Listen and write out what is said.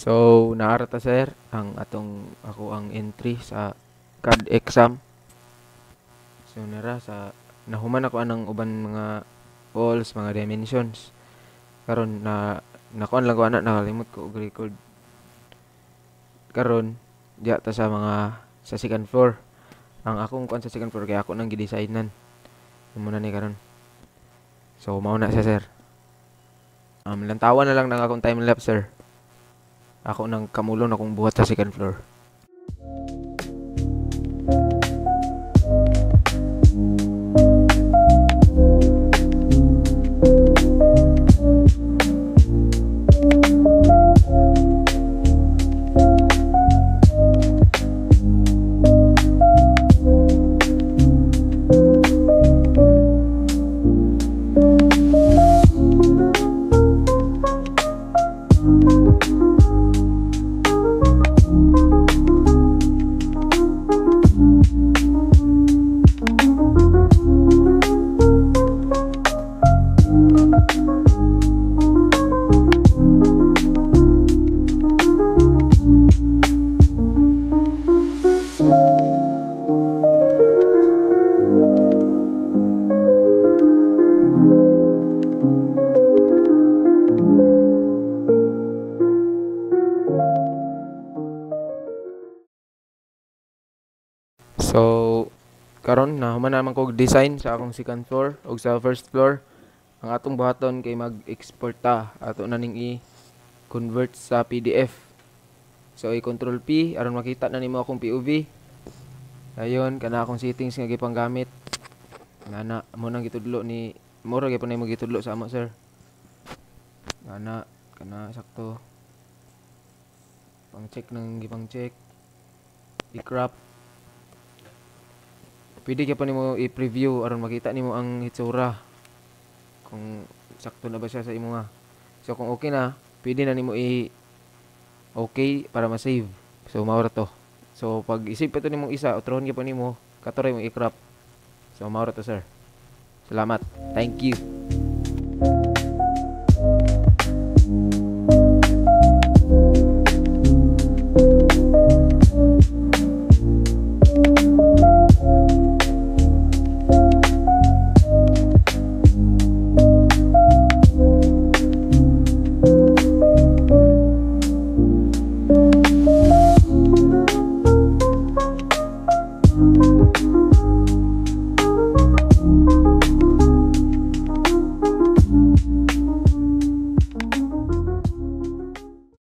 So, naara ta sir ang ako ang entry sa CAD exam. So, nara sa nahuman ako anang uban mga walls, mga dimensions. Karon na nakuan lang ko ana nakalimot ko og record. Karon diya ta sa mga sa second floor. Ang akong kuan sa second floor kay ako nang gidesignan. Muna ni karon. So, mao na siya sir. Lantawan na lang ng akong time lapse sir. Ako nang kamulong akong buhat sa second floor. So, karon na human naman kog design sa akong second floor ug sa first floor. Ang atong buhaton kay mag-export ta ato na ning i-convert sa PDF. So, i-control P aron makita na nimo akong POV. Dayon kana akong settings nga gipanggamit. Nana mo nang gitudlo ni mura gyud pa nimo gitudlo sa amo sir. Nana kana sakto. Pang-check nang gipang-check. I-crop. Pwede ka pa nimo i-preview aron makita nimo ang hitsura kung sakto na ba siya sa imo nga. So kung okay na, pwede na nimo okay para ma-save. So mao ra to. So pag isave pa to nimong isa, utrohon ka pa nimo, katuray mo i-crop. So mao ra to sir. Salamat. Thank you.